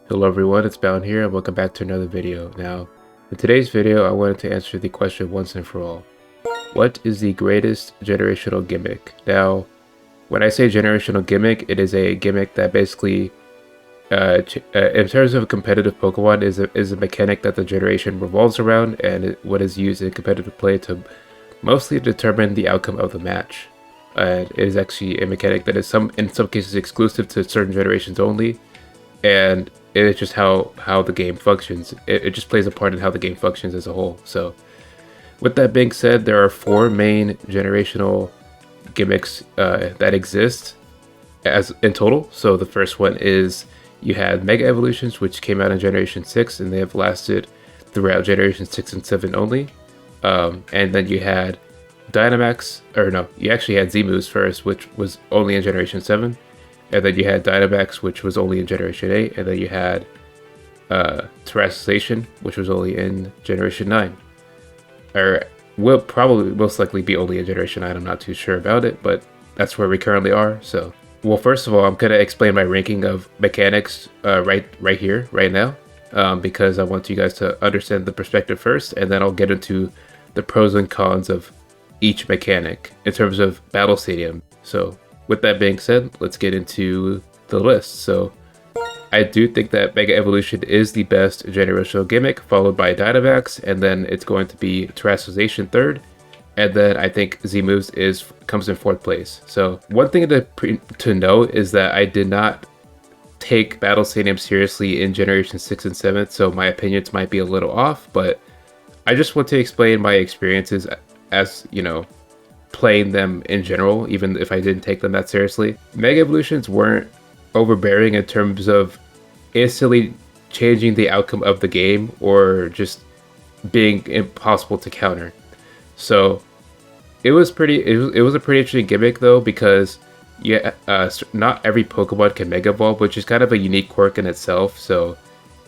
Hello everyone, it's Bound here and welcome back to another video. Now, in today's video I wanted to answer the question once and for all. What is the greatest generational gimmick? Now, when I say generational gimmick, it is a gimmick that basically, in terms of competitive Pokemon, is a mechanic that the generation revolves around and what is used in competitive play to mostly determine the outcome of the match. And it is actually a mechanic that is in some cases exclusive to certain generations only, and it's just how the game functions. It just plays a part in how the game functions as a whole. So with that being said, there are four main generational gimmicks that exist as in total. So the first one is you had Mega Evolutions, which came out in Generation 6, and they have lasted throughout Generation 6 and 7 only. And then you had Dynamax, or no, you actually had Z-Moves first, which was only in Generation 7. And then you had Dynamax, which was only in Generation 8. And then you had Terrassization, which was only in Generation 9. Or will probably most likely be only in Generation 9. I'm not too sure about it, but that's where we currently are. So, well, first of all, I'm going to explain my ranking of mechanics right here, right now. Because I want you guys to understand the perspective first. And then I'll get into the pros and cons of each mechanic in terms of Battle Stadium. So, with that being said, let's get into the list. So, I do think that Mega Evolution is the best generational gimmick, followed by Dynamax, and then it's going to be Terrassization third, and then I think Z-Moves comes in fourth place. So, one thing to know is that I did not take Battle Stadium seriously in Generation 6 and 7, so my opinions might be a little off, but I just want to explain my experiences as, playing them in general, even if I didn't take them that seriously. Mega Evolutions weren't overbearing in terms of instantly changing the outcome of the game or just being impossible to counter. So it was a pretty interesting gimmick though, because not every Pokemon can Mega Evolve, which is kind of a unique quirk in itself. So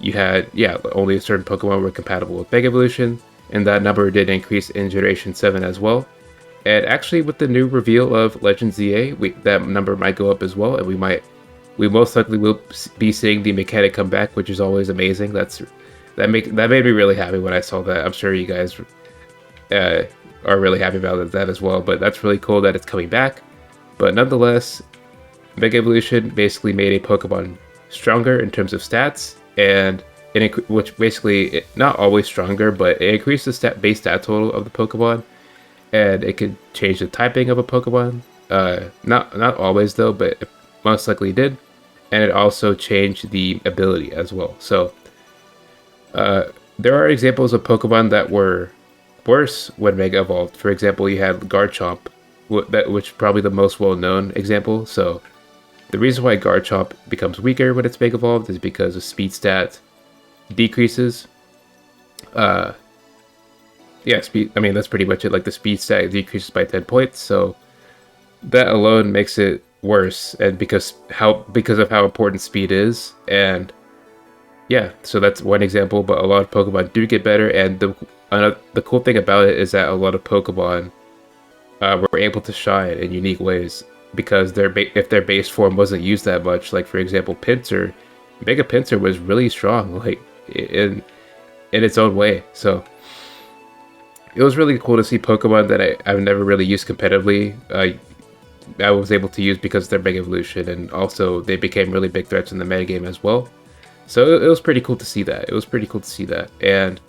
you had only a certain Pokemon were compatible with Mega Evolution, and that number did increase in Generation 7 as well. And actually, with the new reveal of Legend ZA, that number might go up as well, and we most likely will be seeing the mechanic come back, which is always amazing. That made me really happy when I saw that. I'm sure you guys are really happy about that as well. But that's really cool that it's coming back. But nonetheless, Mega Evolution basically made a Pokemon stronger in terms of stats, and which basically not always stronger, but it increased the base stat total of the Pokemon. And it could change the typing of a Pokemon. Not always though, but it most likely did. And it also changed the ability as well. So there are examples of Pokemon that were worse when Mega Evolved. For example, you had Garchomp, which is probably the most well-known example. So the reason why Garchomp becomes weaker when it's Mega Evolved is because the speed stat decreases. Speed. I mean, that's pretty much it. Like the speed stat decreases by 10 points, so that alone makes it worse. And because of how important speed is, and so that's one example. But a lot of Pokemon do get better, and the cool thing about it is that a lot of Pokemon were able to shine in unique ways because if their base form wasn't used that much. Like for example, Pinsir, Mega Pinsir was really strong, like in its own way. So it was really cool to see Pokemon that I've never really used competitively. I was able to use because of their Mega Evolution, and also they became really big threats in the metagame as well. So it was pretty cool to see that. And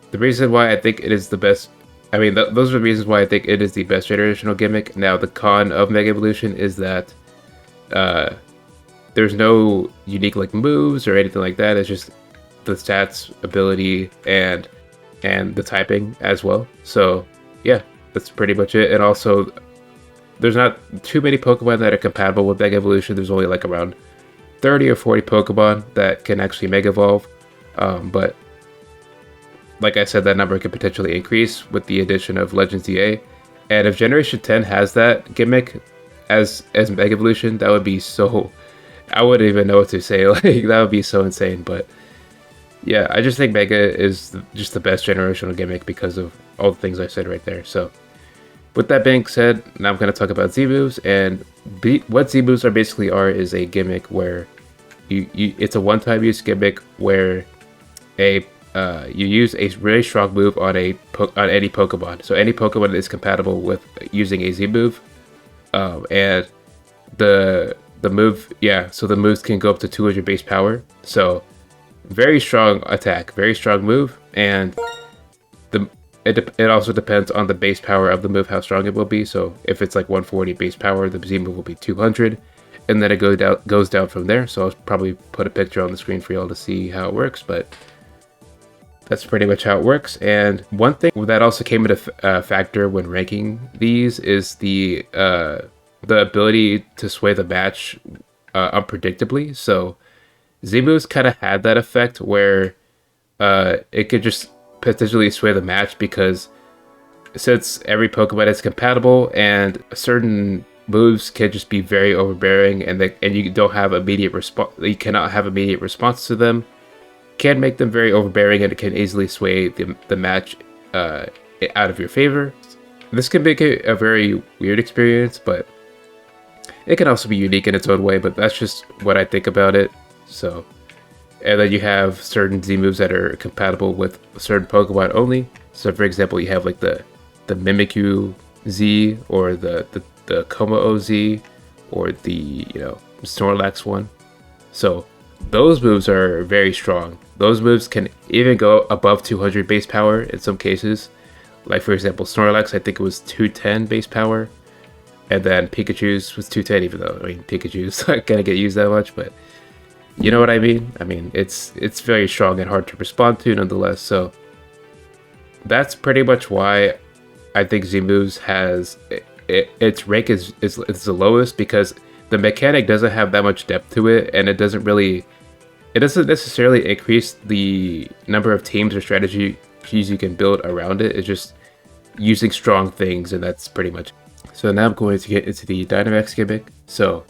the reason why I think it is the best, I mean, those are the reasons why I think it is the best generational gimmick. Now, the con of Mega Evolution is that there's no unique like moves or anything like that. It's just the stats, ability, and the typing as well. So yeah, that's pretty much it. And also, there's not too many Pokemon that are compatible with Mega Evolution. There's only like around 30 or 40 Pokemon that can actually Mega Evolve. But like I said, that number could potentially increase with the addition of Legend ZA. And if Generation 10 has that gimmick as Mega Evolution, that would be so... I wouldn't even know what to say. Like, that would be so insane. But yeah, I just think Mega is just the best generational gimmick because of all the things I said right there. So with that being said, now I'm going to talk about Z-Moves. And what Z-Moves basically are is a gimmick where it's a one-time use gimmick where you use a really strong move on any Pokemon. So any Pokemon is compatible with using a Z move, and the move, so the moves can go up to 200 base power. So very strong attack, very strong move, and it also depends on the base power of the move, how strong it will be. So if it's like 140 base power, the Z move will be 200, and then it goes down from there. So I'll probably put a picture on the screen for y'all to see how it works, but that's pretty much how it works. And one thing that also came into factor when ranking these is the ability to sway the match unpredictably. So Z moves kind of had that effect where it could just potentially sway the match, because since every Pokemon is compatible and certain moves can just be very overbearing, and you don't have immediate response, you cannot have immediate response to them, can make them very overbearing, and it can easily sway the match out of your favor. This can make it a very weird experience, but it can also be unique in its own way. But that's just what I think about it. So, and then you have certain Z moves that are compatible with certain Pokemon only. So for example, you have like the Mimikyu Z, or the Kommo-o Z, or the Snorlax one. So those moves are very strong. Those moves can even go above 200 base power in some cases. Like for example, Snorlax, I think it was 210 base power, and then Pikachu's was 210. Even though Pikachu's not gonna get used that much, but you know what I mean? I mean, it's very strong and hard to respond to nonetheless. So that's pretty much why I think Z moves has its rank is the lowest, because the mechanic doesn't have that much depth to it, and it doesn't necessarily increase the number of teams or strategies you can build around it. It's just using strong things, and that's pretty much it. So now I'm going to get into the Dynamax gimmick. So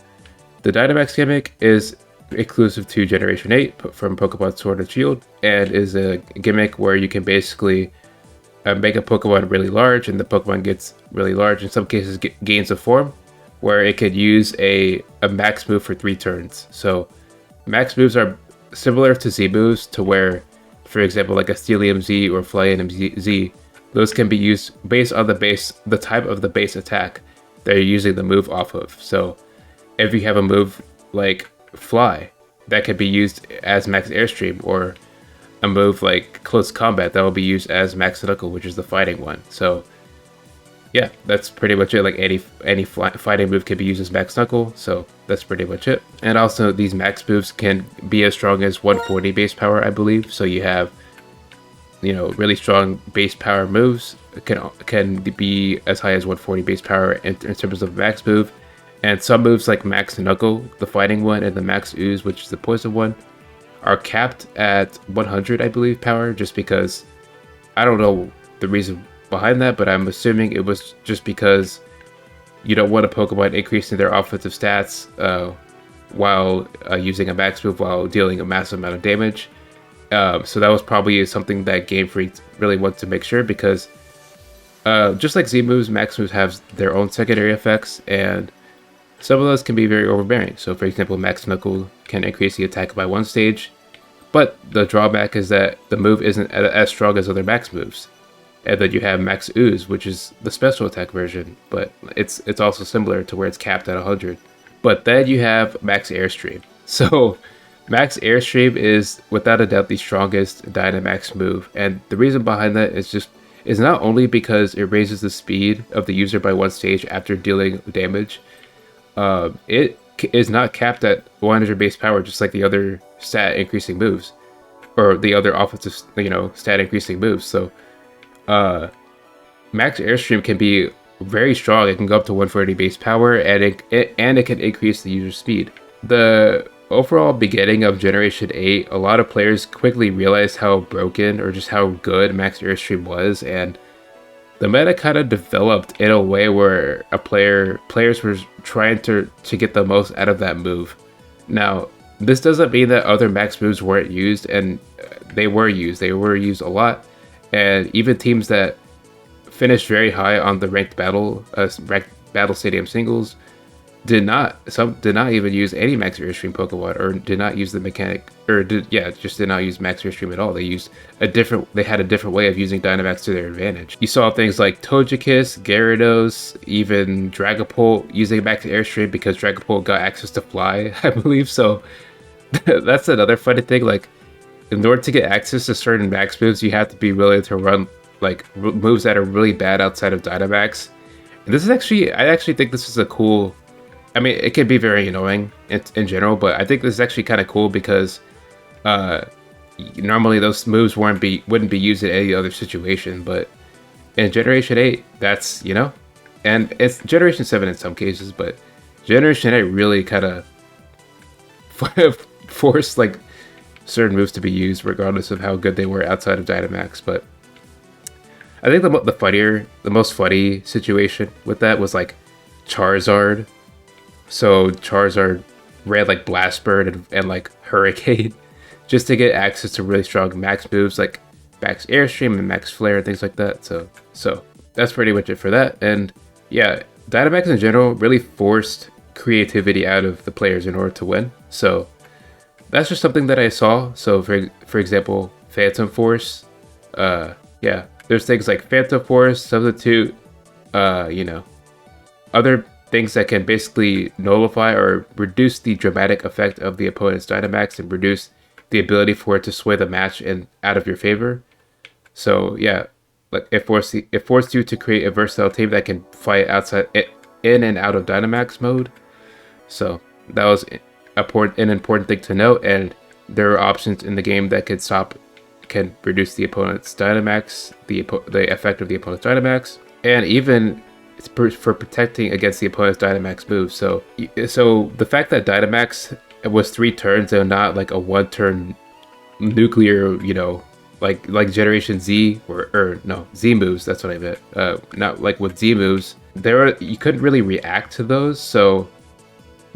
the Dynamax gimmick is exclusive to Generation 8 from Pokemon Sword and Shield, and is a gimmick where you can basically make a Pokemon really large, and the Pokemon gets really large, in some cases gains a form, where it could use a max move for 3 turns. So max moves are similar to Z moves, to where, for example, like a Steelium Z or Flyinium Z, those can be used based on the type of the base attack that you're using the move off of. So if you have a move like Fly, that could be used as Max Airstream, or a move like Close Combat that will be used as Max Knuckle, which is the fighting one. So yeah, that's pretty much it. Like any fighting move can be used as Max Knuckle, so that's pretty much it. And also these max moves can be as strong as 140 base power, I believe. So you have, really strong base power moves can be as high as 140 base power in terms of max move. And some moves like Max Knuckle, the fighting one, and the Max Ooze, which is the poison one, are capped at 100, I believe, power, just because I don't know the reason behind that, but I'm assuming it was just because you don't want a Pokemon increasing their offensive stats while using a max move while dealing a massive amount of damage. So that was probably something that Game Freak really wanted to make sure, because just like Z moves, max moves have their own secondary effects, and some of those can be very overbearing. So for example, Max Knuckle can increase the attack by 1 stage, but the drawback is that the move isn't as strong as other max moves. And then you have Max Ooze, which is the special attack version, but it's also similar to where it's capped at 100. But then you have Max Airstream. So Max Airstream is without a doubt the strongest Dynamax move, and the reason behind that is not only because it raises the speed of the user by 1 stage after dealing damage. It is not capped at 100 base power, just like the other stat increasing moves, or the other offensive, stat increasing moves. So Max Airstream can be very strong. It can go up to 140 base power, and it can increase the user speed. The overall beginning of Generation 8, a lot of players quickly realized how broken, or just how good Max Airstream was, and the meta kind of developed in a way where players were trying to get the most out of that move. Now, this doesn't mean that other max moves weren't used, and they were used. They were used a lot, and even teams that finished very high on the ranked battle stadium singles some did not even use any max airstream Pokemon, or did not use the mechanic, or just did not use max airstream at all. They had a different way of using Dynamax to their advantage. You saw things like Togekiss, Gyarados, even Dragapult using max airstream because Dragapult got access to fly, I believe. So that's another funny thing. Like, in order to get access to certain max moves, you have to be willing to run like moves that are really bad outside of Dynamax. And I actually think this is a cool. I mean, it can be very annoying in general, but I think this is actually kind of cool because normally those moves wouldn't be used in any other situation. But in Generation 8, that's, and it's Generation 7 in some cases, but Generation 8 really kind of forced like certain moves to be used regardless of how good they were outside of Dynamax. But I think the most funny situation with that was like Charizard. So Charizard ran like Blast Bird and like Hurricane just to get access to really strong max moves like Max Airstream and Max Flare and things like that. So that's pretty much it for that. And yeah, Dynamax in general really forced creativity out of the players in order to win. So that's just something that I saw. So for example, Phantom Force, yeah, there's things like Phantom Force, Substitute, other things that can basically nullify or reduce the dramatic effect of the opponent's Dynamax and reduce the ability for it to sway the match and out of your favor. So yeah, like it forced you to create a versatile team that can fight in and out of Dynamax mode. So that was an important thing to note, and there are options in the game that can reduce the opponent's Dynamax, the effect of the opponent's Dynamax, and even for protecting against the opponent's Dynamax moves. So the fact that Dynamax was 3 turns and not like a 1-turn nuclear, like Generation Z or no, Z moves, that's what I meant. Not like with Z moves, you couldn't really react to those. So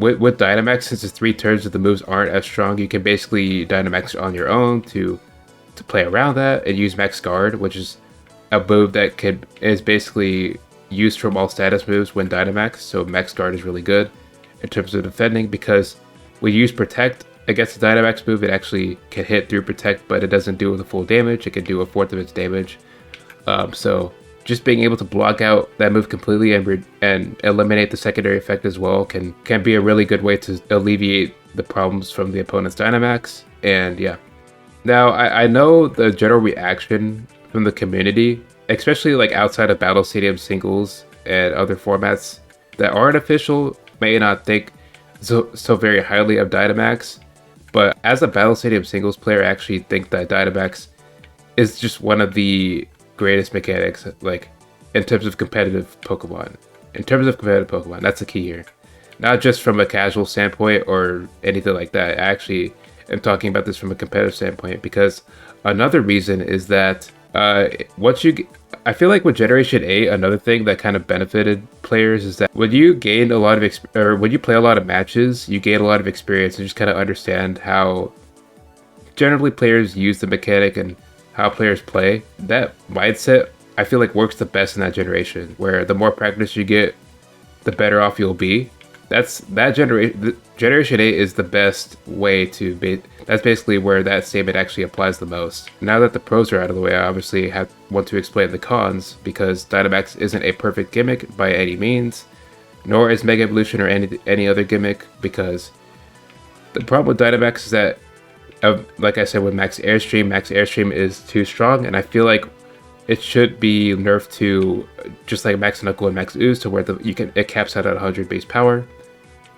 with Dynamax, since it's 3 turns and the moves aren't as strong, you can basically Dynamax on your own to play around that and use Max Guard, which is a move that is basically used from all status moves when Dynamax. So Max Guard is really good in terms of defending because when you use Protect against the Dynamax move, it actually can hit through Protect, but it doesn't do the full damage. It can do 1/4 of its damage. So just being able to block out that move completely and eliminate the secondary effect as well can be a really good way to alleviate the problems from the opponent's Dynamax. And yeah. Now, I know the general reaction from the community, especially like outside of Battle Stadium singles and other formats that aren't official, may not think so very highly of Dynamax. But as a Battle Stadium singles player, I actually think that Dynamax is just one of the greatest mechanics, like in terms of competitive Pokemon. That's the key here. Not just from a casual standpoint or anything like that. I actually am talking about this from a competitive standpoint because another reason is that I feel like with Generation 8, another thing that kind of benefited players is that when you gain a lot of when you play a lot of matches, you gain a lot of experience and just kind of understand how generally players use the mechanic and how players play. That mindset, I feel like, works the best in that generation, where the more practice you get, the better off you'll be. Generation 8 is the best way to be. That's basically where that statement actually applies the most. Now that the pros are out of the way, I obviously want to explain the cons, because Dynamax isn't a perfect gimmick by any means, nor is Mega Evolution or any other gimmick, because the problem with Dynamax is that, like I said, with Max Airstream is too strong, and I feel like it should be nerfed to just like Max Knuckle and Max Ooze, to where it caps out at 100 base power.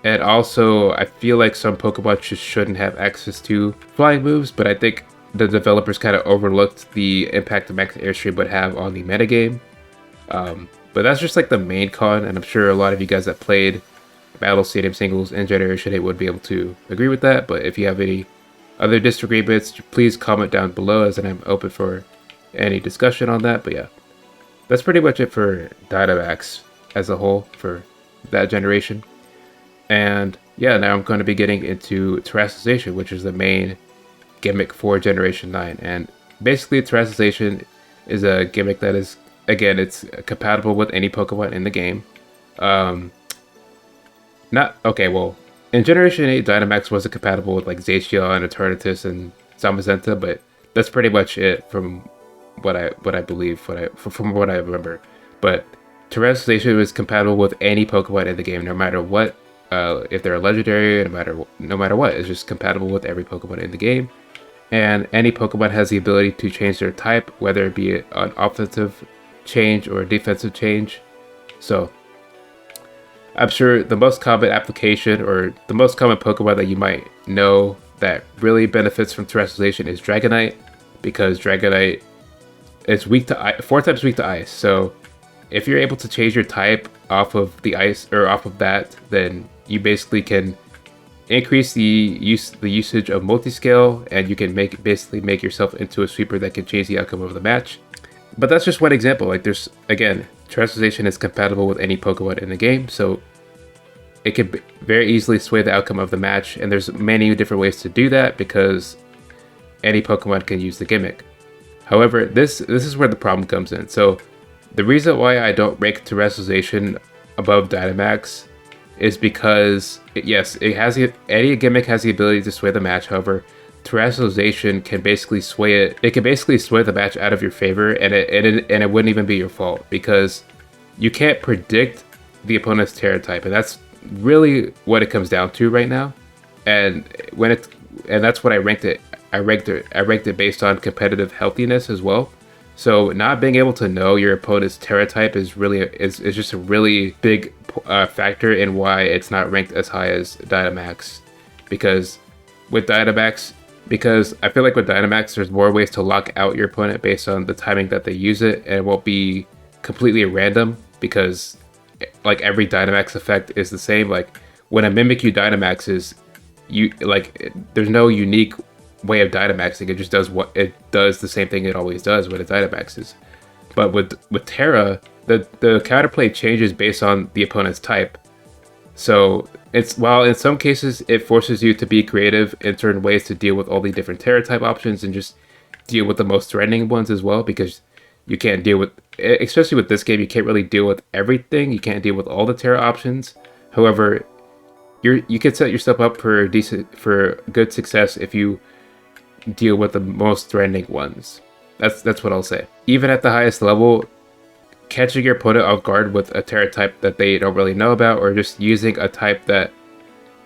And also, I feel like some Pokemon shouldn't have access to flying moves, but I think the developers kind of overlooked the impact that Max Airstream would have on the metagame. But that's just like the main con, and I'm sure a lot of you guys that played Battle Stadium Singles and Generation 8 would be able to agree with that. But if you have any other disagreements, please comment down below, as I'm open for any discussion on that. But yeah, that's pretty much it for Dynamax as a whole for that generation. And yeah, now I'm going to be getting into Terastallization, which is the main gimmick for Generation 9. And basically, Terastallization is a gimmick that is, again, it's compatible with any Pokemon in the game. Not okay. Well, in Generation 8, Dynamax wasn't compatible with like Zacian and Eternatus and Zamazenta, but that's pretty much it from what I believe, from what I remember. But Terrestrialization was compatible with any Pokemon in the game, no matter what. If they're a legendary, no matter what, it's just compatible with every Pokemon in the game. And any Pokemon has the ability to change their type, whether it be an offensive change or a defensive change. So I'm sure the most common application or the most common Pokemon that you might know that really benefits from Terrestrialization is Dragonite, because Dragonite is weak to ice, 4 types weak to ice. So if you're able to change your type off of the ice or off of that, then you basically can increase the usage of multi-scale, and you can basically make yourself into a sweeper that can change the outcome of the match. But that's just one example. Like there's, again, Terrestrialization is compatible with any Pokemon in the game, so it could very easily sway the outcome of the match, and there's many different ways to do that because any Pokemon can use the Gimmick. However, this is where the problem comes in. So the reason why I don't rank Terrestrialization above Dynamax is because, yes, any Gimmick has the ability to sway the match. However, Terrestrialization can basically sway it. It can basically sway the match out of your favor, and it wouldn't even be your fault because you can't predict the opponent's Terra type, and that's really what it comes down to right now. And that's what I ranked it. I ranked it based on competitive healthiness as well. So not being able to know your opponent's Terra type is just a really big factor in why it's not ranked as high as Dynamax. Because I feel like with Dynamax, there's more ways to lock out your opponent based on the timing that they use it, and it won't be completely random because like every Dynamax effect is the same. Like when a Mimikyu Dynamaxes, there's no unique way of Dynamaxing. It just does the same thing it always does when it Dynamaxes. But with Terra, the counterplay changes based on the opponent's type. So while in some cases it forces you to be creative in certain ways to deal with all the different Terra type options and just deal with the most threatening ones as well, because you can't deal with, especially with this game, you can't really deal with everything. You can't deal with all the Terra options. However, you can set yourself up for good success if you deal with the most threatening ones. That's what I'll say. Even at the highest level, catching your opponent off guard with a Terra type that they don't really know about, or just using a type that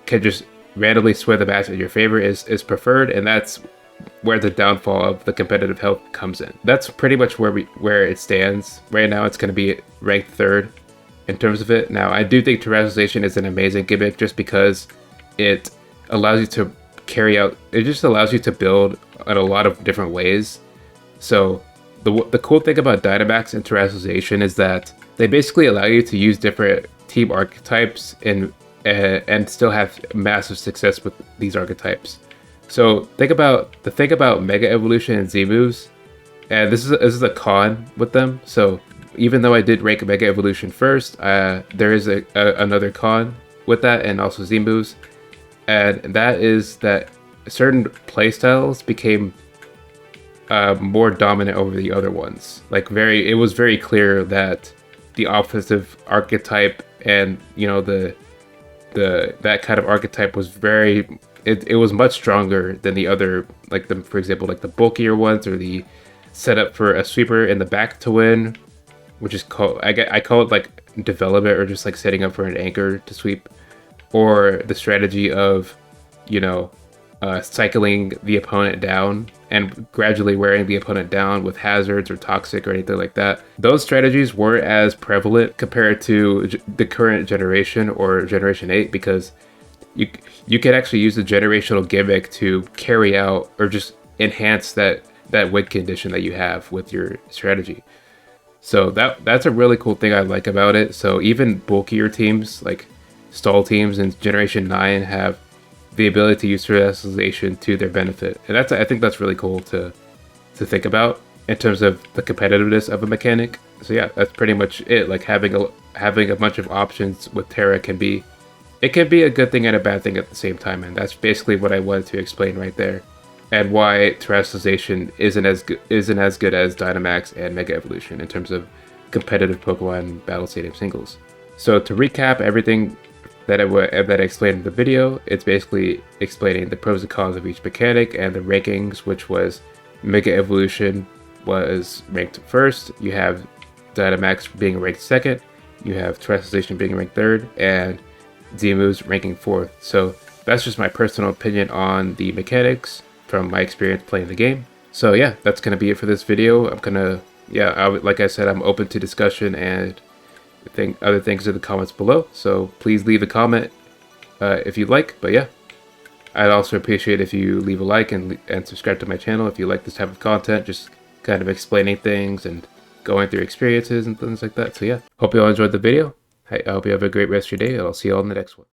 can just randomly sway the match in your favor is preferred, and that's where the downfall of the competitive health comes in. That's pretty much where it stands right now. It's going to be ranked third in terms of it. Now, I do think Terrestrialization is an amazing gimmick just because it allows you to it just allows you to build in a lot of different ways. So the cool thing about Dynamax and Terrestrialization is that they basically allow you to use different team archetypes and still have massive success with these archetypes. So think about Mega Evolution and Z moves, and this is a con with them. So even though I did rank Mega Evolution first, there is another con with that, and also Z moves, and that is that certain playstyles became more dominant over the other ones. It was very clear that the offensive archetype and that kind of archetype was it was much stronger than the other, for example, the bulkier ones, or the setup for a sweeper in the back to win, which is called, I call it development, or just setting up for an anchor to sweep, or the strategy of cycling the opponent down and gradually wearing the opponent down with hazards or toxic or anything like that. Those strategies weren't as prevalent compared to the current generation or Generation 8, because you can actually use the generational gimmick to carry out or just enhance that win condition that you have with your strategy. So that's a really cool thing I like about it. So even bulkier teams like stall teams in Generation 9 have the ability to use Terrestrialization to their benefit, and I think that's really cool to think about in terms of the competitiveness of a mechanic. So yeah, that's pretty much it. Having a bunch of options with Terra can be a good thing and a bad thing at the same time, and that's basically what I wanted to explain right there, and why Terrestrialization isn't as good as Dynamax and Mega Evolution in terms of competitive Pokemon Battle Stadium singles. So to recap everything that I explained in the video. It's basically explaining the pros and cons of each mechanic and the rankings, which was Mega Evolution was ranked first. You have Dynamax being ranked second. You have Terrestrialization being ranked third, and Z-Moves ranking fourth. So that's just my personal opinion on the mechanics from my experience playing the game. So yeah, that's gonna be it for this video. Like I said, I'm open to discussion and other things in the comments below. So please leave a comment if you'd like. But yeah, I'd also appreciate if you leave a like and subscribe to my channel if you like this type of content, just kind of explaining things and going through experiences and things like that. So yeah, hope you all enjoyed the video. I hope you have a great rest of your day, and I'll see you all in the next one.